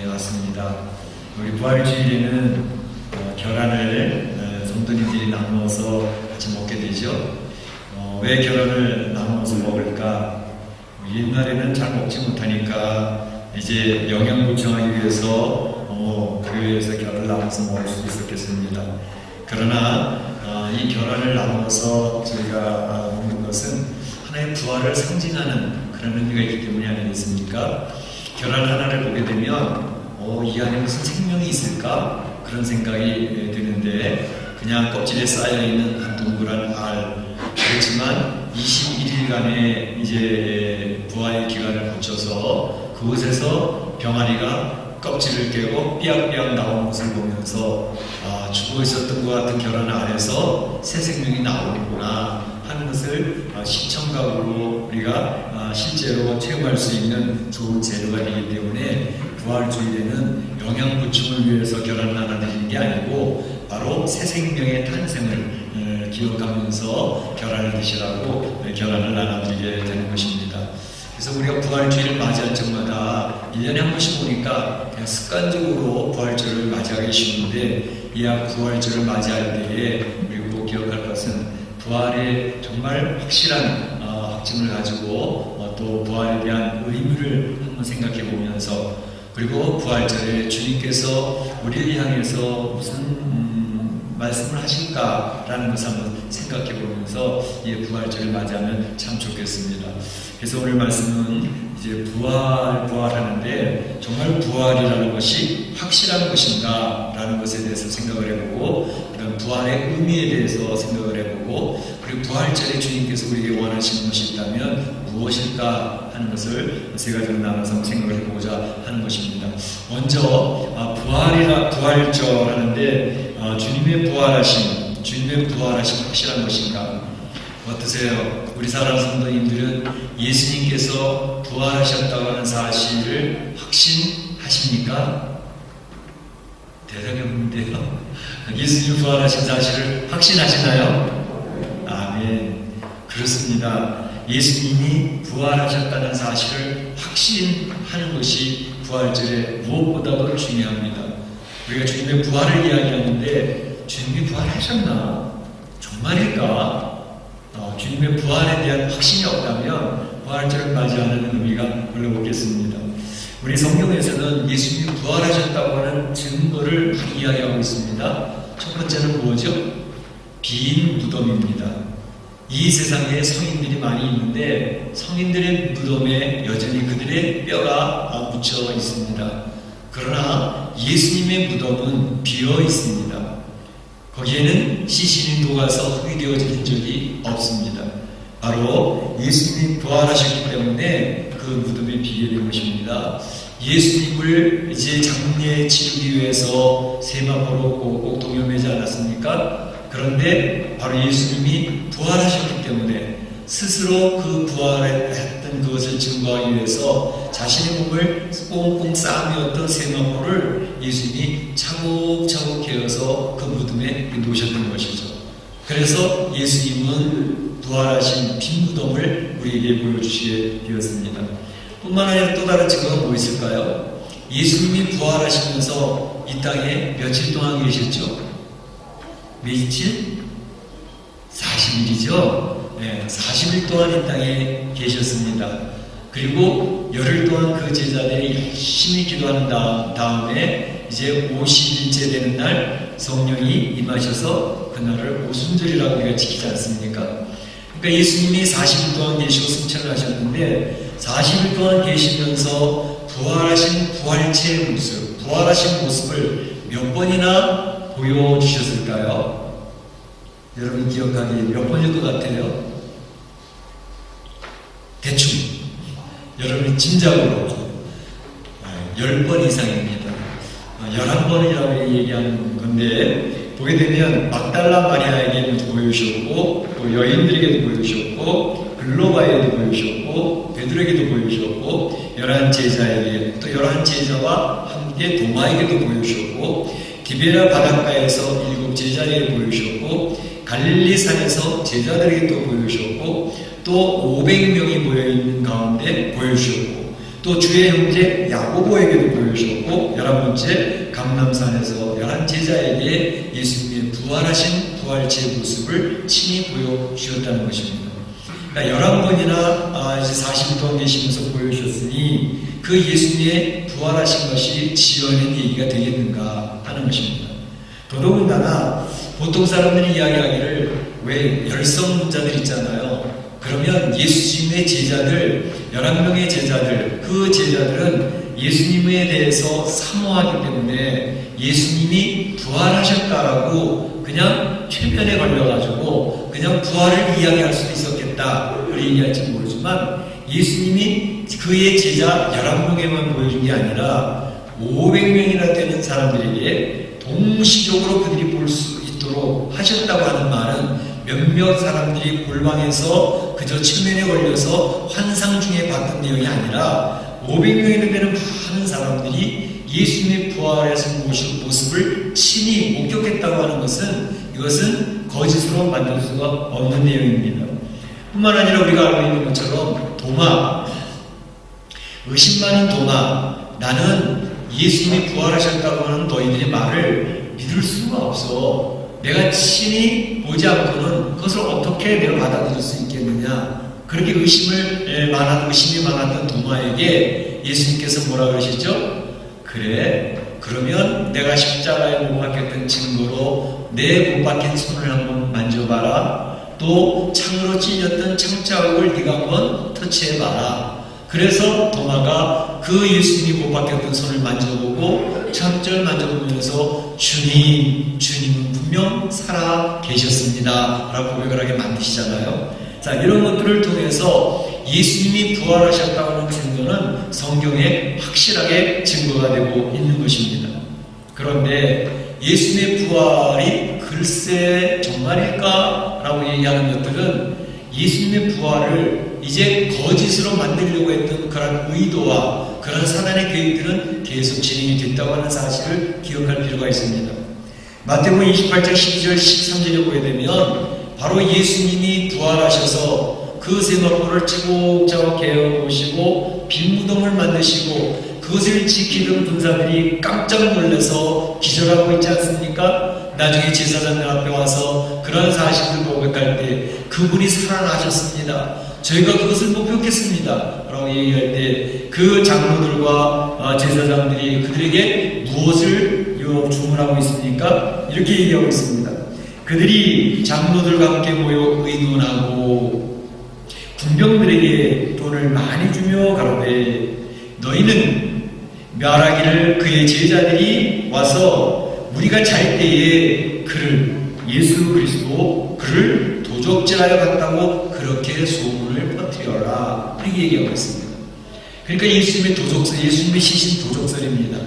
왔습니다. 우리 부활주일에는 계란을 성도님들이 나누어서 같이 먹게 되죠. 왜 계란을 나누어서 먹을까? 옛날에는 잘 먹지 못하니까 이제 영양 보충하기 위해서 교회에서 계란을 나눠서 먹을 수 있었겠습니다. 그러나 이 계란을 나눠서 저희가 먹는 것은 하나의 부활을 상징하는 그런 의미가 있기 때문이 아니겠습니까? 계란 하나를 보게 되면 이 안에 무슨 생명이 있을까? 그런 생각이 드는데 그냥 껍질에 쌓여있는 한 동그란 알, 그렇지만 21일간의 이제 부활의 기간을 거쳐서 그곳에서 병아리가 껍질을 깨고 삐약삐약 나오는 것을 보면서 죽어 있었던 것 같은 계란 안에서 새 생명이 나오는구나 하는 것을 시청각으로 우리가 실제로 체험할 수 있는 좋은 재료가 되기 때문에 부활주일에는 영양 보충을 위해서 계란을 하나 드리는 게 아니고 바로 새 생명의 탄생을 기억하면서 계란을 드시라고 계란을 나눠드리게 되는 것입니다. 그래서 우리가 부활주일을 맞이할 적마다 1년에 한 번씩 오니까 그냥 습관적으로 부활절을 맞이하기 쉬운데 이 부활절을 맞이할 때에 우리가 꼭 기억할 것은 부활의 정말 확실한 확증을 가지고 또 부활에 대한 의미를 한번 생각해 보면서 그리고 부활절에 주님께서 우리를 향해서 무슨 말씀을 하실까라는 것을 한번 생각해 보면서 이 부활절을 맞이하면 참 좋겠습니다. 그래서 오늘 말씀은 이제 부활하는데 정말 부활이라는 것이 확실한 것인가 라는 것에 대해서 생각을 해보고 그다음 부활의 의미에 대해서 생각을 해보고 그리고 부활절에 주님께서 우리에게 원하시는 것이 있다면 무엇일까 하는 것을 세 가지로 나눠서 생각을 해보고자 하는 것입니다. 먼저 부활절 하는데 주님의 부활하심 확실한 것인가? 어떠세요? 우리 사랑하는 성도님들은 예수님께서 부활하셨다고 하는 사실을 확신하십니까? 대답이 없는데요. 예수님 부활하신 사실을 확신하시나요? 아멘. 그렇습니다. 예수님이 부활하셨다는 사실을 확신하는 것이 부활절에 무엇보다도 중요합니다. 우리가 주님의 부활을 이야기하는데 주님이 부활하셨나? 정말일까? 주님의 부활에 대한 확신이 없다면 부활절을 맞이하는 의미가 별로 없겠습니다. 우리 성경에서는 예수님이 부활하셨다고 하는 증거를 이야기하고 있습니다. 첫 번째는 뭐죠? 빈 무덤입니다. 이 세상에 성인들이 많이 있는데 성인들의 무덤에 여전히 그들의 뼈가 묻혀 있습니다. 그러나 예수님의 무덤은 비어 있습니다. 거기에는 시신이 녹아서 흙이 되어진 적이 없습니다. 바로 예수님이 부활하셨기 때문에 그 무덤이 비게 된 것입니다. 예수님을 이제 장례에 치르기 위해서 세마포로 꼭 동요매지 않았습니까? 그런데 바로 예수님이 부활하셨기 때문에 스스로 그 부활했던 그것을 증거하기 위해서 자신의 몸을 꽁꽁 싸매었던 세마포를 예수님이 차곡차곡 개어서 그 무덤에 놓으셨던 것이죠. 그래서 예수님은 부활하신 빈 무덤을 우리에게 보여주시게 되었습니다. 뿐만 아니라 또 다른 증거가 뭐 있을까요? 예수님이 부활하시면서 이 땅에 며칠 동안 계셨죠? 며칠? 40일이죠? 네, 40일 동안 이 땅에 계셨습니다. 그리고 열흘 동안 그 제자들이 열심히 기도하는 다음에 이제 50일째 되는 날 성령이 임하셔서 그날을 오순절이라고 우리가 지키지 않습니까? 그러니까 예수님이 40일 동안 계시고 승천을 하셨는데 40일 동안 계시면서 부활하신 부활체의 모습, 부활하신 모습을 몇 번이나 보여주셨을까요? 여러분 기억하기 몇 번일 것 같아요? 대충 여러분이 짐작으로 10번 이상입니다. 11번이라고 얘기하는 건데 보게 되면 막달라 마리아에게도 보여주셨고 또 여인들에게도 보여주셨고 글로바에게도 보여주셨고 베드로에게도 보여주셨고 11제자에게 또 11제자와 함께 도마에게도 보여주셨고 디베라 바닷가에서 7제자에게 보여주셨고 갈릴리 산에서 제자들에게 또 보여주셨고 또 500명이 모여있는 가운데 보여주셨고 또 주의 형제 야고보에게도 보여주셨고 11번째 감람산에서 11제자에게 예수님의 부활하신 부활체의 모습을 친히 보여주셨다는 것입니다. 그러니까 11번이나 이제 40일 동안 계시면서 보여주셨으니 그 예수님의 부활하신 것이 지어낸 얘기가 되겠는가 하는 것입니다. 더더군다나 보통 사람들이 이야기하기를 왜 열성문자들 있잖아요. 그러면 예수님의 제자들 11명의 제자들 그 제자들은 예수님에 대해서 사모하기 때문에 예수님이 부활하셨다라고 그냥 최면에 걸려가지고 그냥 부활을 이야기할 수도 있었겠다 그렇게 얘기할지 모르지만 예수님이 그의 제자 11명에만 보여준 게 아니라 500명이나 되는 사람들에게 동시적으로 그들이 볼 수 있도록 하셨다고 하는 말은 몇몇 사람들이 골방에서 그저 측면에 걸려서 환상 중에 봤던 내용이 아니라 500명이나 되는 많은 사람들이 예수님의 부활하신 모습을 친히 목격했다고 하는 것은 이것은 거짓으로 만들 수가 없는 내용입니다. 뿐만 아니라 우리가 알고 있는 것처럼 도마, 의심 많은 도마, 나는 예수님이 부활하셨다고 하는 너희들의 말을 믿을 수가 없어. 내가 친히 보지 않고는 그것을 어떻게 내가 받아들일 수 있겠느냐. 그렇게 의심이 많았던 도마에게 예수님께서 뭐라 그러시죠? 그래, 그러면 내가 십자가에 못 박혔던 증거로 내 못 박힌 손을 한번 만져봐라. 또 창으로 찔렸던 창자국을 네가 한번 터치해봐라. 그래서 도마가 그 예수님이 못 박혔던 손을 만져보고 창자를 만져보면서 주님은 분명 살아 계셨습니다 라고 고백을 하게 만드시잖아요. 자, 이런 것들을 통해서 예수님이 부활하셨다고 하는 증거는 성경에 확실하게 증거가 되고 있는 것입니다. 그런데 예수님의 부활이 글쎄 정말일까? 라고 얘기하는 것들은 예수님의 부활을 이제 거짓으로 만들려고 했던 그런 의도와 그런 사단의 계획들은 계속 진행이 됐다고 하는 사실을 기억할 필요가 있습니다. 마태복음 28장 12절 13절에 보게 되면 바로 예수님이 부활하셔서 그 세마포를 차곡차곡 개어보시고 빈 무덤을 만드시고 그것을 지키던 군사들이 깜짝 놀라서 기절하고 있지 않습니까? 나중에 제사장들 앞에 와서 그런 사실을 고백할 때 그분이 살아나셨습니다. 저희가 그것을 목격했습니다 라고 얘기할 때 그 장로들과 제사장들이 그들에게 무엇을 주문하고 있습니까? 이렇게 얘기하고 있습니다. 그들이 장로들과 함께 모여 의논하고 군병들에게 돈을 많이 주며 가로되 너희는 멸하기를 그의 제자들이 와서 우리가 잘 때에 그를 예수 그리스도 그를 도적질하여 갔다고 그렇게 소문을 퍼뜨려라 이렇게 얘기하고 있습니다. 그러니까 예수님의 시신 도적설입니다.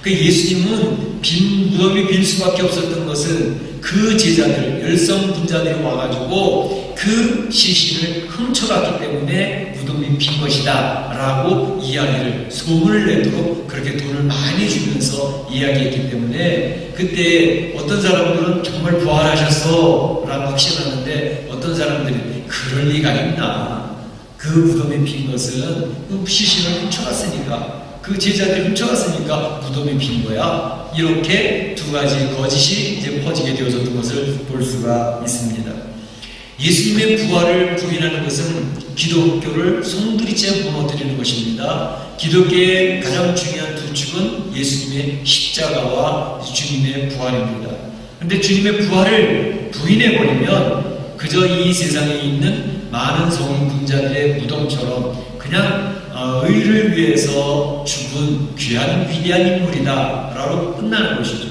그 예수님은 빈 무덤이 빌 수밖에 없었던 것은 그 제자들 열성 분자들이 와가지고 그 시신을 훔쳐갔기 때문에 무덤이 빈 것이다 라고 이야기를 소문을 내도록 그렇게 돈을 많이 주면서 이야기했기 때문에 그때 어떤 사람들은 정말 부활하셨어 라고 확신하는데 어떤 사람들이 그럴 리가 있나, 그 무덤이 빈 것은 그 시신을 훔쳐갔으니까 그 제자들이 훔쳐갔으니까 무덤이 빈 거야. 이렇게 두 가지 거짓이 이제 퍼지게 되어졌던 것을 볼 수가 있습니다. 예수님의 부활을 부인하는 것은 기독교를 송두리째 무너뜨리는 것입니다. 기독교의 가장 중요한 두 축은 예수님의 십자가와 주님의 부활입니다. 그런데 주님의 부활을 부인해버리면 그저 이 세상에 있는 많은 성인군자들의 무덤처럼 그냥 의를 위해서 죽은 귀한 위대한 인물이다 라고 끝나는 것이죠.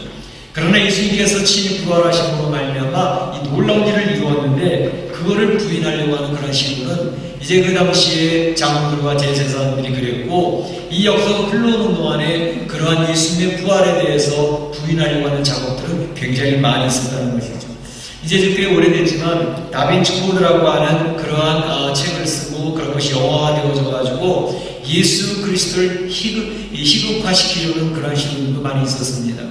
그러나 예수님께서 친히 부활하심으로 말미암아 이 놀라운 일을 이루었는데 그거를 부인하려고 하는 그런 식으로는 이제 그 당시에 장로들과 제사장들이 그랬고 이 역사가 흘러오는 동안에 그러한 예수님의 부활에 대해서 부인하려고 하는 작업들은 굉장히 많이 있었다는 것이죠. 이제 꽤 오래됐지만 다빈치 코드라고 하는 그러한 책을 쓰고 그런 것이 영화가 되어져 가지고 예수 그리스도를 희극화시키려는 그런 시도들도 많이 있었습니다.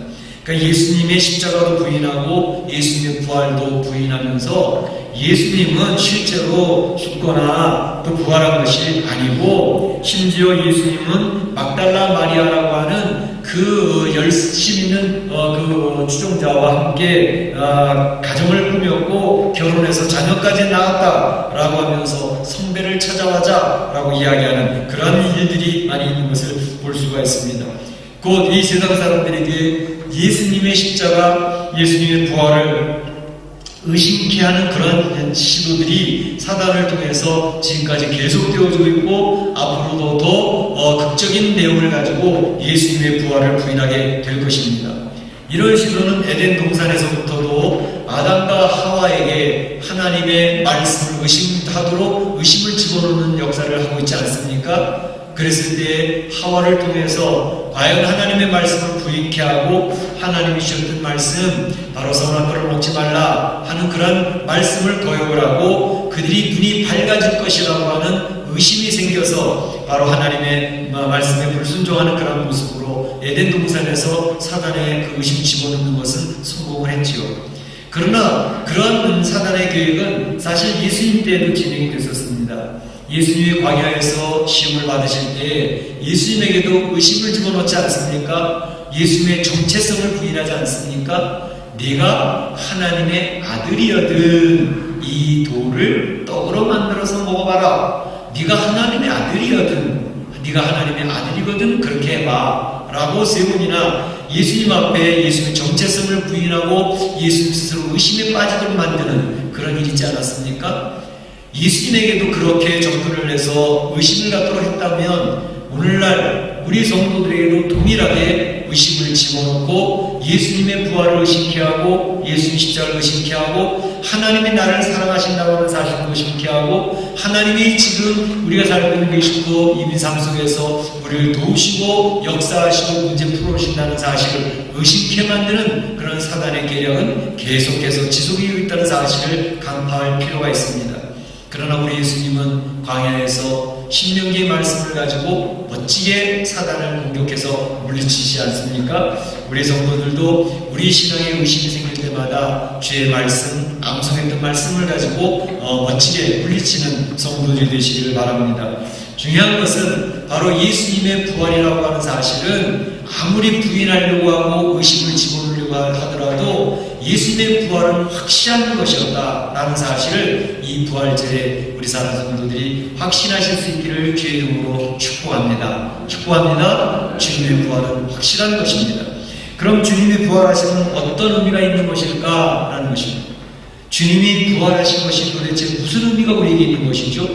그러니까 예수님의 십자가도 부인하고 예수님의 부활도 부인하면서 예수님은 실제로 죽거나 또 부활한 것이 아니고, 심지어 예수님은 막달라 마리아라고 하는 그 열심 있는 그 추종자와 함께 가정을 꾸몄고 결혼해서 자녀까지 낳았다라고 하면서 성배를 찾아가자라고 이야기하는 그러한 일들이 많이 있는 것을 볼 수가 있습니다. 곧 이 세상 사람들에게 예수님의 십자가, 예수님의 부활을 의심케 하는 그런 시도들이 사단을 통해서 지금까지 계속되어지고 있고, 앞으로도 더 극적인 내용을 가지고 예수님의 부활을 부인하게 될 것입니다. 이런 시도는 에덴 동산에서부터도 아담과 하와에게 하나님의 말씀을 의심하도록 의심을 집어넣는 역사를 하고 있지 않습니까? 그랬을 때 하와를 통해서 과연 하나님의 말씀을 부인케 하고, 하나님이 주셨던 말씀, 바로 선악과를 먹지 말라 하는 그런 말씀을 거역을 하고 그들이 눈이 밝아질 것이라고 하는 의심이 생겨서 바로 하나님의 말씀에 불순종하는 그런 모습으로 에덴 동산에서 사단의 그 의심 집어넣는 것은 성공을 했지요. 그러나 그런 사단의 계획은 사실 예수님 때에도 진행이 됐었습니다. 예수님이 광야에서 시험을 받으실 때 예수님에게도 의심을 집어넣지 않습니까? 예수님의 정체성을 부인하지 않습니까? 네가 하나님의 아들이여든 이 돌을 떡으로 만들어서 먹어봐라. 네가 하나님의 아들이거든 그렇게 해봐 라고 세 번이나 예수님 앞에 예수님의 정체성을 부인하고 예수님 스스로 의심에 빠지도록 만드는 그런 일이 있지 않았습니까? 예수님에게도 그렇게 접근을 해서 의심을 갖도록 했다면 오늘날 우리 성도들에게도 동일하게 의심을 집어넣고 예수님의 부활을 의심케 하고 예수님 십자가를 의심케 하고 하나님이 나를 사랑하신다고 하는 사실을 의심케 하고 하나님이 지금 우리가 살고 있는 계시고 이민 삶 속에서 우리를 도우시고 역사하시고 문제 풀어주신다는 사실을 의심케 만드는 그런 사단의 계략은 계속해서 지속되어 있다는 사실을 간파할 필요가 있습니다. 그러나 우리 예수님은 광야에서 신명기의 말씀을 가지고 멋지게 사단을 공격해서 물리치지 않습니까? 우리 성도들도 우리 신앙에 의심이 생길 때마다 주의 말씀, 암송했던 말씀을 가지고 멋지게 물리치는 성도들이 되시기를 바랍니다. 중요한 것은 바로 예수님의 부활이라고 하는 사실은 아무리 부인하려고 하고 의심을 집어넣으려고 하더라도 예수님의 부활은 확실한 것이었다라는 사실을 이 부활절에 우리 사랑 성도들이 확신하실 수 있기를 주의 이름으로 축복합니다. 주님의 부활은 확실한 것입니다. 그럼 주님이 부활하시면 어떤 의미가 있는 것일까라는 것입니다. 주님이 부활하신 것이 도대체 무슨 의미가 우리에게 있는 것이죠?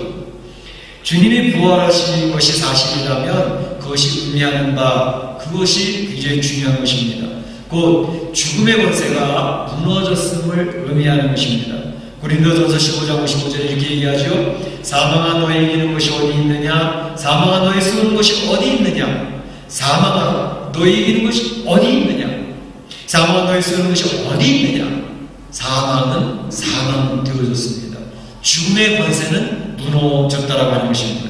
주님이 부활하신 것이 사실이라면 그것이 의미하는 바, 그것이 굉장히 중요한 것입니다. 곧 죽음의 권세가 무너졌음을 의미하는 것입니다. 고린도전서 15장 55절에 이렇게 얘기하죠. 사망아 너의 이기는 것이 어디 있느냐? 사망아 너의 쓰는 것이 어디 있느냐? 사망아 너의 이기는 것이 어디 있느냐? 사망아 너의 쓰는 것이 어디 있느냐? 사망은 사망되어졌습니다. 죽음의 권세는 무너졌다라고 하는 것입니다.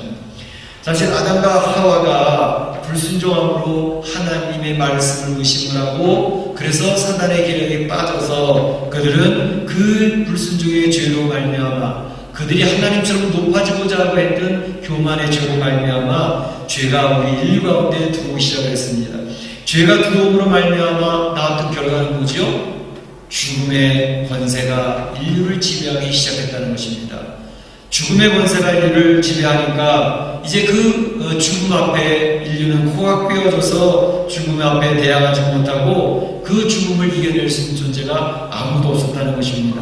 사실 아담과 하와가 불순종함으로 하나님의 말씀을 의심을 하고 그래서 사단의 계략에 빠져서 그들은 그 불순종의 죄로 말미암아 그들이 하나님처럼 높아지고자 하고 했던 교만의 죄로 말미암아 죄가 우리 인류 가운데 들어오기 시작했습니다. 죄가 들어옴으로 말미암아 나왔던 결과는 뭐죠? 죽음의 권세가 인류를 지배하기 시작했다는 것입니다. 죽음의 권세가 인류를 지배하니까 이제 그 죽음 앞에 인류는 코가 꿰어져서 죽음 앞에 대항하지 못하고 그 죽음을 이겨낼 수 있는 존재가 아무도 없었다는 것입니다.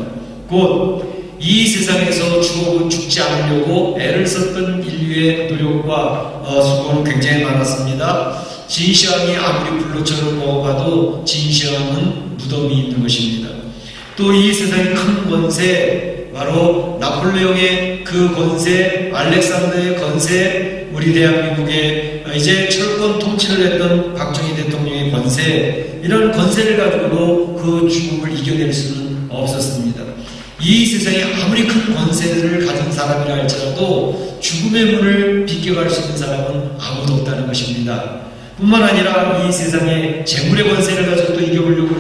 곧 이 세상에서 죽지 않으려고 애를 썼던 인류의 노력과 수고는 굉장히 많았습니다. 진시황이 아무리 불로처럼 먹어봐도 진시황은 무덤이 있는 것입니다. 또 이 세상의 큰 권세, 바로 나폴레옹의 그 권세, 알렉산더의 권세, 우리 대한민국의 이제 철권 통치를 했던 박정희 대통령의 권세, 이런 권세를 가지고도 그 죽음을 이겨낼 수는 없었습니다. 이 세상에 아무리 큰 권세를 가진 사람이라 할지라도 죽음의 문을 비껴갈 수 있는 사람은 아무도 없다는 것입니다. 뿐만 아니라 이 세상에 재물의 권세를 가지고 또 이겨보려고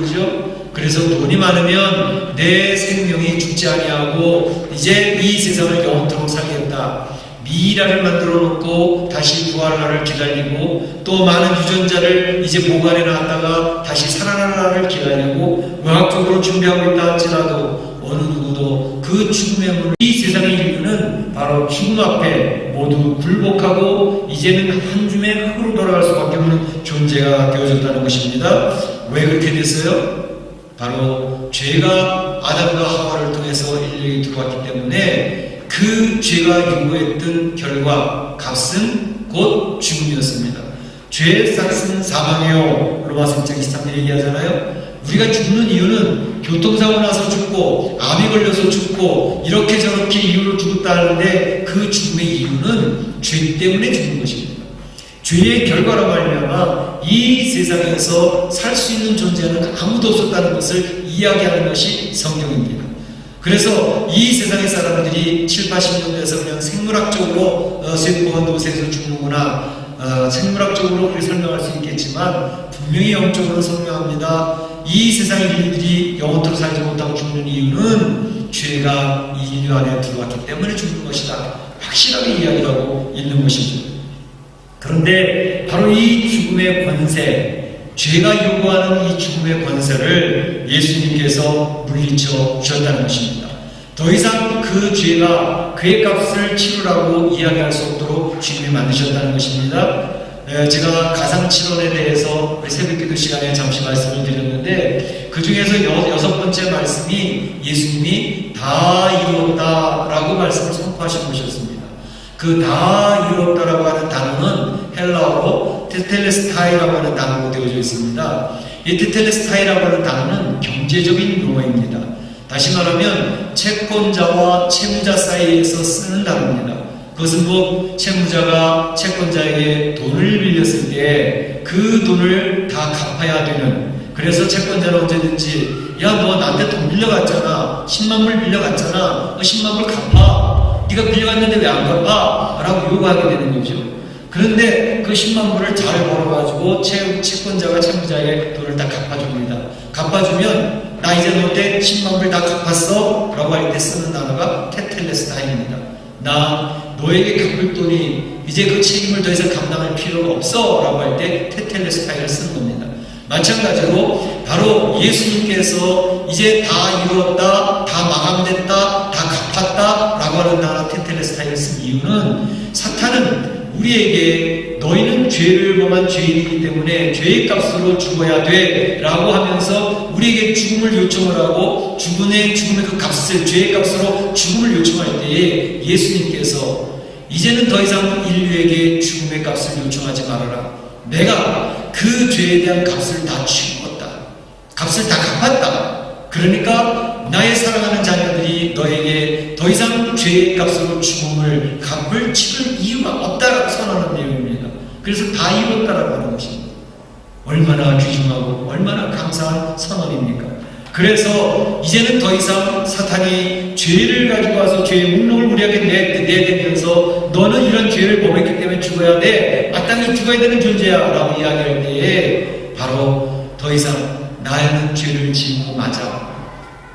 돈이 많으면 내 생명이 죽지 아니하고 이제 이 세상을 영원토록 살겠다. 미라를 만들어 놓고 다시 부활 날을 기다리고 또 많은 유전자를 이제 보관해 놨다가 다시 살아날 날을 기다리고 의학적으로 준비하고 있다 할지라도 어느 누구도 그 죽음의 문을 이 세상의 인류는 바로 죽음 앞에 모두 굴복하고 이제는 한 줌의 흙으로 돌아갈 수밖에 없는 존재가 되어졌다는 것입니다. 왜 그렇게 됐어요? 바로 죄가 아담과 하와를 통해서 인류에 들어왔기 때문에 그 죄가 요구했던 결과 값은 곧 죽음이었습니다. 죄의 싹은 사망이요. 로마서 1장 23절 얘기하잖아요. 우리가 죽는 이유는 교통사고 나서 죽고 암이 걸려서 죽고 이렇게 저렇게 이유로 죽었다 하는데 그 죽음의 이유는 죄 때문에 죽는 것입니다. 죄의 결과로 말미암아 이 세상에서 살 수 있는 존재는 아무도 없었다는 것을 이야기하는 것이 성경입니다. 그래서 이 세상의 사람들이 7, 80년대에서 그냥 생물학적으로 쇠포환도세에서 죽는구나 생물학적으로 그렇게 설명할 수 있겠지만 분명히 영적으로 설명합니다. 이 세상의 인류들이 영원토록 살지 못하고 죽는 이유는 죄가 이 인류 안에 들어왔기 때문에 죽는 것이다. 확실하게 이야기를 하고 있는 것이죠. 그런데 바로 이 죽음의 권세, 죄가 요구하는 이 죽음의 권세를 예수님께서 물리쳐 주셨다는 것입니다. 더 이상 그 죄가 그의 값을 치르라고 이야기할 수 없도록 주님이 만드셨다는 것입니다. 제가 가상칠언에 대해서 새벽기도 시간에 잠시 말씀을 드렸는데 그 중에서 6번째 말씀이 예수님이 다 이루었다라고 말씀을 선포하신 것이었습니다. 그 다 이루었다라고 하는 단어는 헬라어로 테텔레스타이라고 하는 단어로 되어져 있습니다. 이 테텔레스타이라고 하는 단어는 경제적인 용어입니다. 다시 말하면 채권자와 채무자 사이에서 쓰는 단어입니다. 그것은 뭐 채무자가 채권자에게 돈을 빌렸을 때 그 돈을 다 갚아야 되는, 그래서 채권자는 언제든지 야 너 나한테 돈 빌려갔잖아, 10만불 빌려갔잖아, 10만불 갚아, 네가 빌려갔는데 왜 안 갚아? 라고 요구하게 되는 거죠. 그런데 그 10만불을 잘 벌어가지고 채권자가 채무자에게 돈을 다 갚아줍니다. 갚아주면 나 이제 너한테 10만불 다 갚았어? 라고 할 때 쓰는 단어가 테텔레스타입니다. 나 너에게 갚을 돈이 이제 그 책임을 더 이상 감당할 필요가 없어 라고 할 때 테텔레스타이를 쓰는 겁니다. 마찬가지로 바로 예수님께서 이제 다 이루었다, 다 마감됐다, 다 갚았다 라고 하는 단어 테텔레스타이를 쓴 이유는 사탄은 우리에게 너희는 죄를 범한 죄인이기 때문에 죄의 값으로 죽어야 돼 라고 하면서 우리에게 죽음을 요청을 하고 죽음의 그 값을, 죄의 값으로 죽음을 요청할 때에 예수님께서 이제는 더 이상 인류에게 죽음의 값을 요청하지 말아라. 내가 그 죄에 대한 값을 다 치웠다. 값을 다 갚았다. 그러니까 나의 사랑하는 자녀들이 너에게 더 이상 죄의 값으로 죽음을 값을 치를 이유가 없다라고 선언하는 내용입니다. 그래서 다 이뤘다라고 하는 것입니다. 얼마나 귀중하고 얼마나 감사한 선언입니까? 그래서 이제는 더 이상 사탄이 죄를 가지고 와서 죄의 목록을 우리에게 내대면서 너는 이런 죄를 범했기 때문에 죽어야 돼, 마땅히 죽어야 되는 존재야 라고 이야기할 때에 바로 더 이상 나는 죄를 짓고 맞아,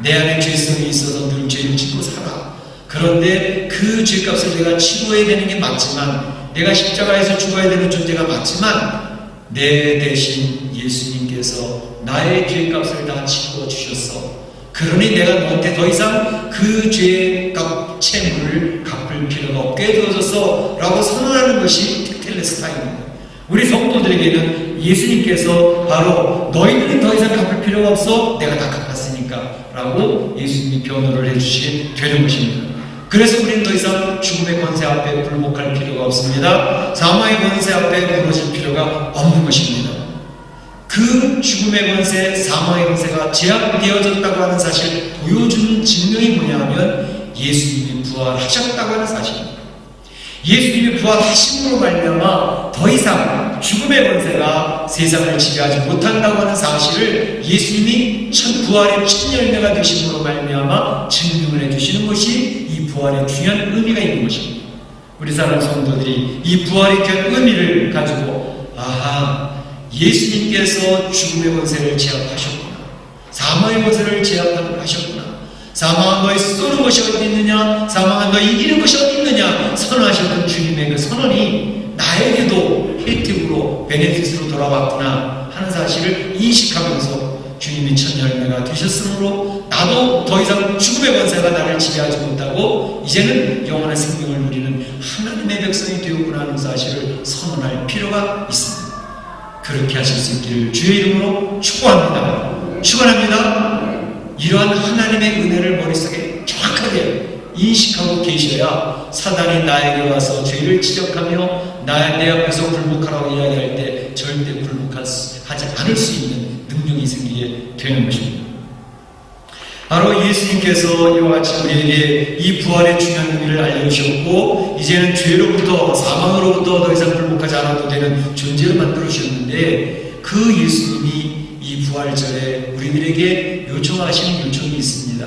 내 안에 죄성이 있어서 늘 죄를 짓고 살아. 그런데 그 죄값을 내가 치러야 되는 게 맞지만, 내가 십자가에서 죽어야 되는 존재가 맞지만 내 대신 예수님께서 나의 죄값을 다 치러 주셨어. 그러니 내가 너한테 더 이상 그 죄의 채무를 갚을 필요가 없게 되어졌어 라고 선언하는 것이 테텔레스타입니다. 우리 성도들에게는 예수님께서 바로 너희들은 더 이상 갚을 필요가 없어, 내가 다 갚았으니까 라고 예수님이 변호를 해주시게 되는 것입니다. 그래서 우리는 더 이상 죽음의 권세 앞에 굴복할 필요가 없습니다. 사망의 권세 앞에 무너질 필요가 없는 것입니다. 그 죽음의 권세, 사망의 권세가 제압되어졌다고 하는 사실 보여주는 증명이 뭐냐면 예수님이 부활하셨다고 하는 사실입니다. 예수님이 부활하심으로 말미암아 더 이상 죽음의 권세가 세상을 지배하지 못한다고 하는 사실을 예수님이 부활의 첫 열매가 되심으로 말미암아 증명을 해주시는 것이 이 부활의 중요한 의미가 있는 것입니다. 우리 사랑하는 성도들이 이 부활의 귀한 의미를 가지고, 아하, 예수님께서 죽음의 권세를 제압하셨구나, 사망의 권세를 제압하셨구나. 사망한 너희 쏘는 것이 어디 있느냐, 사망한 너희 이기는 것이 어디 있느냐 선언하셨던 주님의 그 선언이 나에게도 혜택으로 베네핏으로 돌아왔구나 하는 사실을 인식하면서 주님이 첫 열매가 되셨으므로 나도 더 이상 죽음의 권세가 나를 지배하지 못하고 이제는 영원한 생명을 누리는 하나님의 백성이 되었구나 하는 사실을 선언할 필요가 있습니다. 그렇게 하실 수 있기를 주의 이름으로 축복합니다. 축원합니다. 이러한 하나님의 은혜를 머릿속에 정확하게 인식하고 계셔야 사단이 나에게 와서 죄를 지적하며 내 앞에서 굴복하라고 이야기할 때 절대 굴복하지 않을 수 있는 능력이 생기게 되는 것입니다. 바로 예수님께서 이와 같이 우리에게 이 부활의 중요한 의미를 알려주셨고 이제는 죄로부터 사망으로부터 더 이상 굴복하지 않아도 되는 존재를 만들어 주셨는데 그 예수님이 이 부활절에 우리들에게 요청하시는 요청이 있습니다.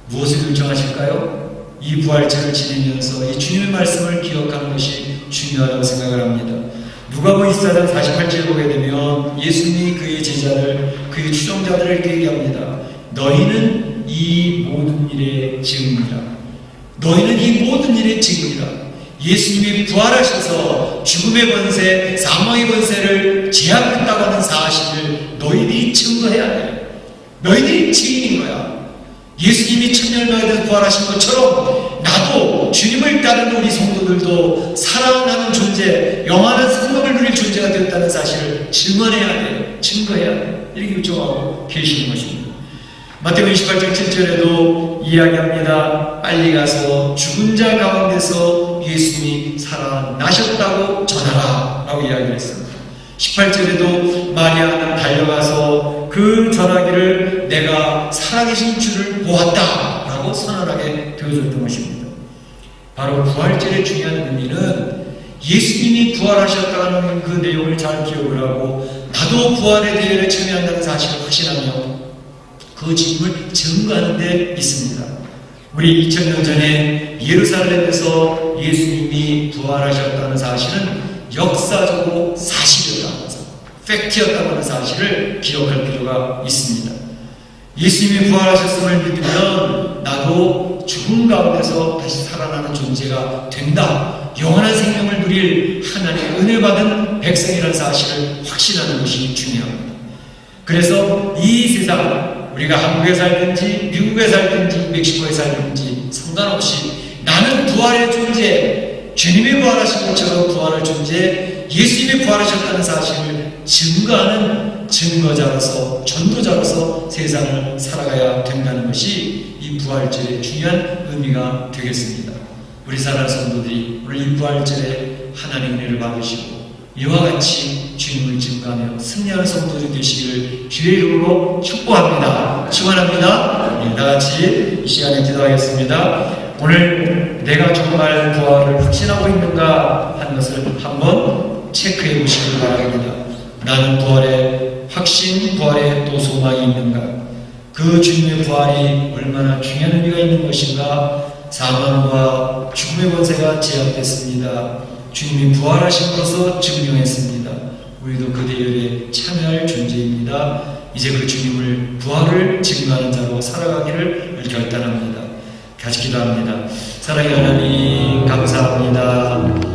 무엇을 요청하실까요? 이 부활절을 지내면서 이 주님의 말씀을 기억하는 것이 중요하다고 생각을 합니다. 누가복음 24장 48절 보게 되면 예수님이 그의 제자들, 그의 추종자들을 이렇게 얘기합니다. 너희는 이 모든 일의 증인이라. 너희는 이 모든 일의 증인이라. 예수님이 부활하셔서 죽음의 권세, 사망의 권세를 제압했다고 하는 사실을 너희들이 증거해야 돼. 너희들이 증인인 거야. 예수님이 첫 열매가 돼서 부활하신 것처럼 나도 주님을 따르는 우리 성도들도 살아나는 존재, 영원한 생명을 누릴 존재가 되었다는 사실을 증언해야 돼. 증거해야 돼. 이렇게 요청하고 계시는 것입니다. 마태복음 28장 7절에도 이야기합니다. 빨리 가서 죽은 자 가운데서 예수님이 살아나셨다고 전하라 라고 이야기를 했습니다. 18절에도 마리아는 달려가서 그 전하기를 내가 살아계신 주를 보았다 라고 선언하게 되어줬던 것입니다. 바로 부활절의 중요한 의미는 예수님이 부활하셨다는 그 내용을 잘 기억을 하고 나도 부활의 대회에 참여한다는 사실을 확신하며 그 주님을 증거하는 데 있습니다. 우리 2000년 전에 예루살렘에서 예수님이 부활하셨다는 사실은 역사적으로 사실이었다는 것을, 팩트였다고 하는 사실을 기억할 필요가 있습니다. 예수님이 부활하셨음을 믿으면 나도 죽음 가운데서 다시 살아나는 존재가 된다. 영원한 생명을 누릴 하나님의 은혜 받은 백성이라는 사실을 확신하는 것이 중요합니다. 그래서 이 세상 우리가 한국에 살든지 미국에 살든지 멕시코에 살든지 상관없이 나는 부활의 존재, 주님이 부활하신 것처럼 부활할 존재, 예수님이 부활하셨다는 사실을 증거하는 증거자로서 전도자로서 세상을 살아가야 된다는 것이 이 부활절의 중요한 의미가 되겠습니다. 우리 사랑하는 성도들이 오늘 이 부활절에 하나님의 은혜를 받으시고 이와 같이 주님을 증거하며 승리하는 성도들이 되시기를 주의 이름으로 축복합니다. 축원합니다. 다 같이 이 시간에 기도하겠습니다. 오늘 내가 정말 부활을 확신하고 있는가 하는 것을 한번 체크해 보시길 바랍니다. 나는 부활의 확신, 부활의 또 소망이 있는가? 그 주님의 부활이 얼마나 중요한 의미가 있는 것인가? 사망과 죽음의 권세가 제압됐습니다. 주님이 부활하신 것으로 증명했습니다. 우리도 그 대열에 참여할 존재입니다. 이제 그 주님을 부활을 증거하는 자로 살아가기를 결단합니다. 같이 기도합니다. 사랑의 하나님 감사합니다.